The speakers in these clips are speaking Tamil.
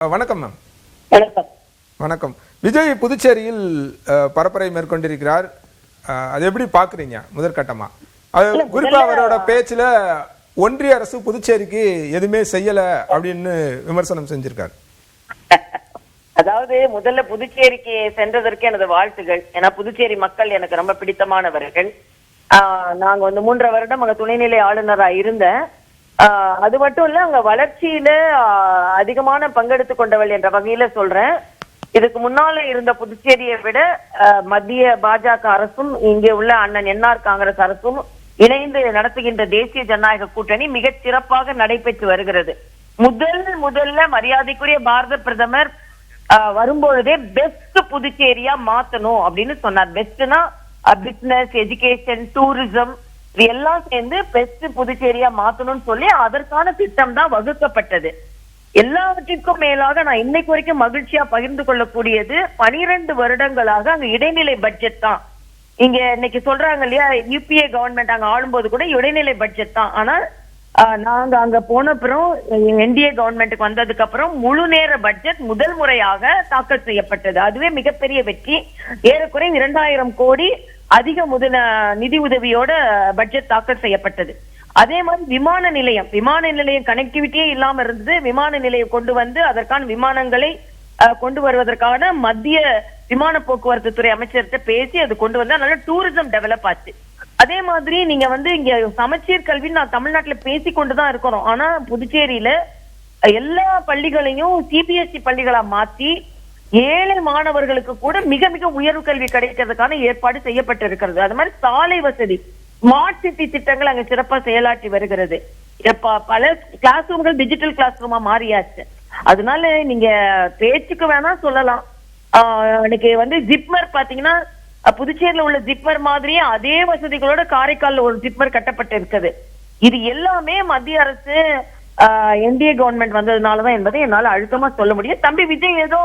வணக்கம் மேம். வணக்கம். வணக்கம். விஜய் புதுச்சேரியில் பரப்புரை மேற்கொண்டிருக்கிறார். அது எப்படி பாக்குறீங்க? முதற்கட்டமா அது குறிப்பா அவரோட பேச்சுல ஒன்றிய அரசு புதுச்சேரிக்கு எதுவுமே செய்யல அப்படின்னு விமர்சனம் செஞ்சிருக்காரு. அதாவது முதல்ல புதுச்சேரிக்கு சென்றதற்கு எனது வாழ்த்துகள். ஏன்னா புதுச்சேரி மக்கள் எனக்கு ரொம்ப பிடித்தமானவர்கள். நாங்க 3.5 வருடம் அங்க துணைநிலை ஆளுநரா இருந்தேன். அது மட்டும் இல்ல, அங்க வளர்ச்சியில அதிகமான பங்கெடுத்துக் கொண்டவள் என்ற வகையில சொல்றேன். இதுக்கு முன்னால இருந்த புதுச்சேரியை விட மத்திய பாஜக அரசும் இங்கே உள்ள அண்ணன் என்ஆர் காங்கிரஸ் அரசும் இணைந்து நடத்துகின்ற தேசிய ஜனநாயக கூட்டணி மிக சிறப்பாக நடைபெற்று வருகிறது. முதல்ல மரியாதைக்குரிய பாரத பிரதமர் வரும்பொழுதே பெஸ்ட் புதுச்சேரியா மாத்தணும் அப்படின்னு சொன்னார். பெஸ்ட்னா பிசினஸ், எஜுகேஷன், டூரிசம் இது எல்லாம் சேர்ந்து பெஸ்ட் புதுச்சேரியா மாத்தணும்னு சொல்லி அதற்கான திட்டம் தான் வகுக்கப்பட்டது. எல்லாவற்றிற்கும் மேலாக நான் இன்னைக்கு வரைக்கும் மகிழ்ச்சியா பகிர்ந்து கொள்ளக்கூடியது 12 வருடங்களாக அங்க இடைநிலை பட்ஜெட் தான். இங்க இன்னைக்கு சொல்றாங்க இல்லையா, யூபிஏ கவர்மெண்ட் அங்க ஆளும்போது கூட இடைநிலை பட்ஜெட் தான். ஆனா நாங்க அங்க போன அப்புறம் என்டிஏ கவர்மெண்ட்டுக்கு வந்ததுக்கு அப்புறம் முழு நேர பட்ஜெட் முதல் முறையாக தாக்கல் செய்யப்பட்டது. அதுவே மிகப்பெரிய வெற்றி. ஏறக்குறைய 2000 கோடி அதிக நிதி உதவியோட பட்ஜெட் தாக்கல் செய்யப்பட்டது. அதே மாதிரி விமான நிலையம் கனெக்டிவிட்டியே இல்லாம இருந்தது. விமான நிலையம் கொண்டு வந்து அதற்கான விமானங்களை கொண்டு வருவதற்கான மத்திய விமான போக்குவரத்து துறை அமைச்சர்கிட்ட பேசி அது கொண்டு வந்து அதனால டூரிசம் டெவலப் ஆச்சு. அதே மாதிரி நீங்க இங்க சமச்சீர் கல்வி நான் தமிழ்நாட்டுல பேசி கொண்டுதான் இருக்கிறோம். ஆனா புதுச்சேரியில எல்லா பள்ளிகளையும் சிபிஎஸ்இ பள்ளிகளா மாத்தி ஏழை மாணவர்களுக்கு கூட மிக மிக உயர்வு கல்வி கிடைக்கிறதுக்கான ஏற்பாடு செய்யப்பட்டிருக்கிறது. அது மாதிரி சாலை வசதி, ஸ்மார்ட் சிட்டி திட்டங்கள் அங்க சிறப்பா செயலாற்றி வருகிறது. பல கிளாஸ் ரூம்கள் டிஜிட்டல் கிளாஸ் ரூமா மாறியாச்சு. அதனால நீங்க பேச்சுக்கு வேணா சொல்லலாம். இன்னைக்கு ஜிப்மர் பாத்தீங்கன்னா புதுச்சேரியில உள்ள ஜிப்மர் மாதிரியே அதே வசதிகளோட காரைக்கால்ல ஒரு ஜிப்மர் கட்டப்பட்டு இருக்குது. இது எல்லாமே மத்திய அரசு என்டிஏ கவர்மெண்ட் வந்ததுனாலதான் என்பதை என்னால அழுத்தமா சொல்ல முடியும். தம்பி விஜய் ஏதோ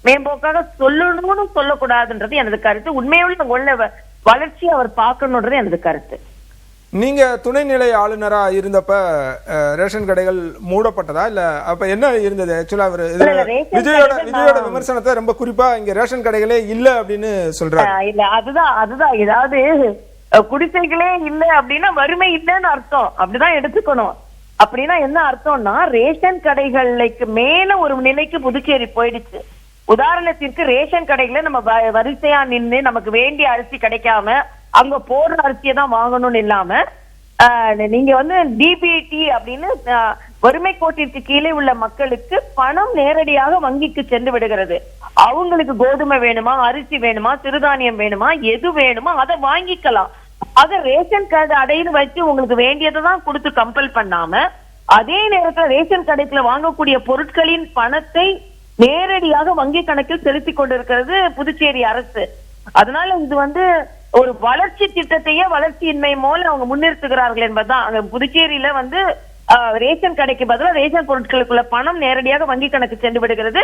மேம்போக்காக சொல்லணும்னு சொல்லக்கூடாதுன்றது எனது கருத்து. உண்மையுள்ள வளர்ச்சி அவர் பார்க்கணும்ன்றது எனது கருத்து. நீங்க துணைநிலை ஆளுநரா இருந்தப்ப ரேஷன் கடைகள் மூடப்பட்டதா இல்ல அப்ப என்ன இருந்தது? ஆக்சுவலா அவர் விஜயோட விமர்சனத்தை ரொம்ப குறிப்பா இங்க ரேஷன் கடைகளே இல்ல அப்படின்னு சொல்றாரு. இல்ல அதுதான் ஏதாவது குடிசைகளே இல்ல அப்படின்னா வறுமை இல்லைன்னு அர்த்தம். அப்படிதான் எடுத்துக்கணும். அப்படின்னா என்ன அர்த்தம்னா ரேஷன் கடைகளுக்கு மேல ஒரு நிலைக்கு புதுச்சேரி போயிடுச்சு. உதாரணத்திற்கு ரேஷன் கடைகளை நம்ம வரிசையா நின்று நமக்கு வேண்டிய அரிசி கிடைக்காம அங்க போடுற அரிசியை தான் வாங்கணும்னு இல்லாம நீங்க டிபிடி அப்படின்னு வறுமை கோட்டிற்கு கீழே உள்ள மக்களுக்கு பணம் நேரடியாக வங்கிக்கு சென்று விடுகிறது. அவங்களுக்கு கோதுமை வேணுமா, அரிசி வேணுமா, சிறுதானியம் வேணுமா, எது வேணுமோ அதை வாங்கிக்கலாம். அத ரேஷன் கார்டு அடைன்னு வச்சு உங்களுக்கு வேண்டியதை தான் கொடுத்து கம்பல் பண்ணாம அதே நேரத்துல ரேஷன் கடைக்குள்ள வாங்கக்கூடிய பொருட்களின் பணத்தை நேரடியாக வங்கி கணக்கில் செலுத்தி கொண்டிருக்கிறது புதுச்சேரி அரசு. அதனால இது ஒரு வளர்ச்சி திட்டத்தையே வளர்ச்சியின்மை மூலம் அவங்க முன்னிறுத்துகிறார்கள் என்பதுதான். அங்க புதுச்சேரியில ரேஷன் கடைக்கு பதிலாக ரேஷன் பொருட்களுக்குள்ள பணம் நேரடியாக வங்கி கணக்கு சென்று விடுகிறது.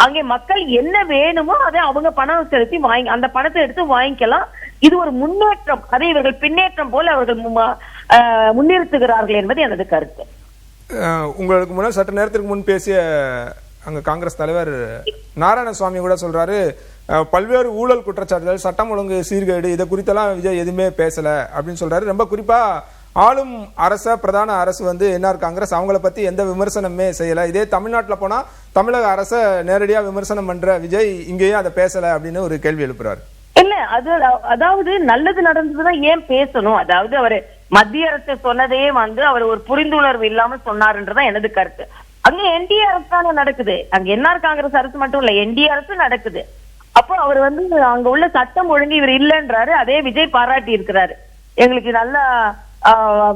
அங்கே மக்கள் என்ன வேணுமோ அதை அவங்க பணம் செலுத்தி அந்த பணத்தை எடுத்து வாங்கிக்கலாம். இது ஒரு முன்னேற்றம். அதை இவர்கள் பின்னேற்றம் போல அவர்கள் முன்னிறுத்துகிறார்கள் என்பது எனது கருத்து. உங்களுக்கு முன்னாள் சற்று நேரத்திற்கு முன் பேசிய அங்க காங்கிரஸ் தலைவர் நாராயணசுவாமி கூட சொல்றாரு, பல்வேறு ஊழல் குற்றச்சாட்டுகள், சட்டம் ஒழுங்கு சீர்கேடு இதை குறித்தெல்லாம் விஜய் எதுவுமே பேசல அப்படின்னு சொல்றாரு. ரொம்ப குறிப்பா ஆளும் பிரதான அரசு என்ஆர் காங்கிரஸ் அவங்கள பத்தி எந்த விமர்சனமே செய்யல. இதே தமிழ்நாட்டுல போனா தமிழக அரசை நேரடியா விமர்சனம் பண்ற விஜய் இங்கேயும் அதை பேசல அப்படின்னு ஒரு கேள்வி எழுப்புறாரு. இல்ல அதாவது நல்லது நடந்ததுதான் ஏன் பேசணும்? அதாவது அவரு மத்திய அரசு சொன்னதையே அவர் ஒரு புரிந்துணர்வு இல்லாம சொன்னாருன்றதான் எனது கருத்து. அங்க என்டிஏ அரசு தானே நடக்குது. அங்க என்ஆர் காங்கிரஸ் அரசு மட்டும் இல்ல, என்டிஏ அரசு நடக்குது. அப்போ அவர் அங்க உள்ள சட்டம் ஒழுங்கு இவர் இல்லைன்றாரு. அதே விஜய் பாராட்டி இருக்கிறாரு. எங்களுக்கு நல்ல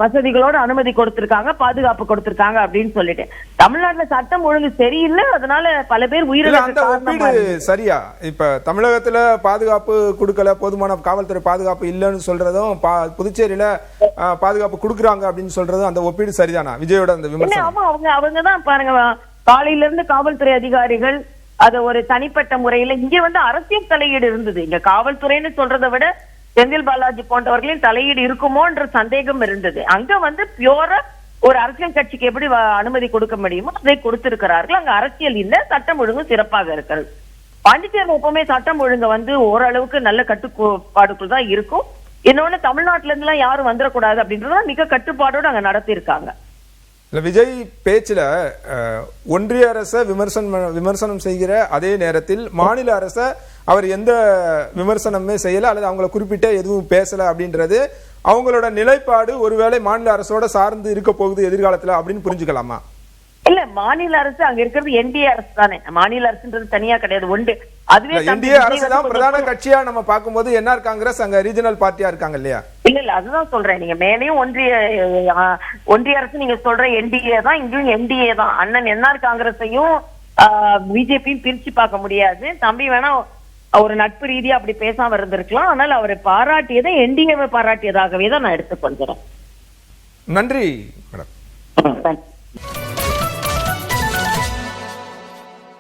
வசதிகளோட அனுமதி கொடுத்திருக்காங்க, பாதுகாப்பு கொடுத்திருக்காங்க அப்படின்னு சொல்லிட்டு. தமிழ்நாட்டுல சட்டம் ஒழுங்கு சரியில்லை, அதனால பல பேர் உயிரிழப்பு. சரியா இப்ப தமிழகத்துல பாதுகாப்பு கொடுக்கல, போதுமான காவல்துறை பாதுகாப்பு இல்லைன்னு சொல்றதும் புதுச்சேரியில பாதுகாப்பு கொடுக்குறாங்க அப்படின்னு சொல்றதும் அந்த ஒப்பீடு சரிதானா விஜயோட அந்த விமர்சனம்? அவங்கதான் பாருங்க, காலையில இருந்து காவல்துறை அதிகாரிகள் அத ஒரு தனிப்பட்ட முறையில இங்க அரசியல் தலையீடு இருந்தது. இங்க காவல்துறைன்னு சொல்றதை விட செந்தில் பாலாஜி போன்றவர்களின் தலையீடு இருக்குமோன்ற சந்தேகம் இருந்தது. அங்க பியூரா ஒரு அரசியல் கட்சிக்கு எப்படி அனுமதி கொடுக்க முடியுமோ அதை கொடுத்திருக்கிறார்கள். அங்க அரசியல் இல்ல, சட்டம் ஒழுங்கு சிறப்பாக இருக்கிறது. பாண்டிச்சேரியில எப்பவுமே சட்டம் ஒழுங்கு ஓரளவுக்கு நல்ல கட்டுப்பாடுக்குள் தான் இருக்கும். இன்னொன்னு தமிழ்நாட்டுல இருந்து எல்லாம் யாரும் வந்துடக்கூடாது அப்படின்றத மிக கட்டுப்பாடோடு அங்க நடத்தி இருக்காங்க. விஜய் பேச்சுல ஒன்றிய அரசை விமர்சனம் செய்கிற அதே நேரத்தில் மாநில அரசை அவர் எந்த விமர்சனமே செய்யல அல்லது அவங்களை குறிப்பிட்ட எதுவும் பேசல அப்படின்றது அவங்களோட நிலைப்பாடு ஒருவேளை மாநில அரசோட சார்ந்து இருக்க போகுது எதிர்காலத்துல அப்படின்னு புரிஞ்சுக்கலாமா? இல்ல, மாநில அரசு அங்க இருக்கிறது என்டிஏ அரசு தானே. மாநில அரசுன்றது தனியா கிடையாது. ஒன்று அதுவே என்டிஏ அரசு தான் பிரதான கட்சியா நம்ம பார்க்கும்போது என்ஆர் காங்கிரஸ் அங்க ரீஜனல் பார்ட்டியா இருக்காங்க இல்லையா? இல்ல அதுதான் சொல்றேன். நீங்க மேலேயும் ஒன்றிய அரசு நீங்க சொல்ற என்டிஏ தான், இங்கேயும் என்டிஏ தான். அண்ணன் என்ஆர் காங்கிரஸையும் பிஜேபியும் பிரிச்சு பார்க்க முடியாது. தம்பி வேணா ஒரு நட்பு ரீதியா அப்படி பேசாம இருந்திருக்கலாம். ஆனால் அவரை பாராட்டியதை என்டிஏவை பாராட்டியதாகவே தான் நான் எடுத்துக்கொள்கிறேன். நன்றி மேடம்.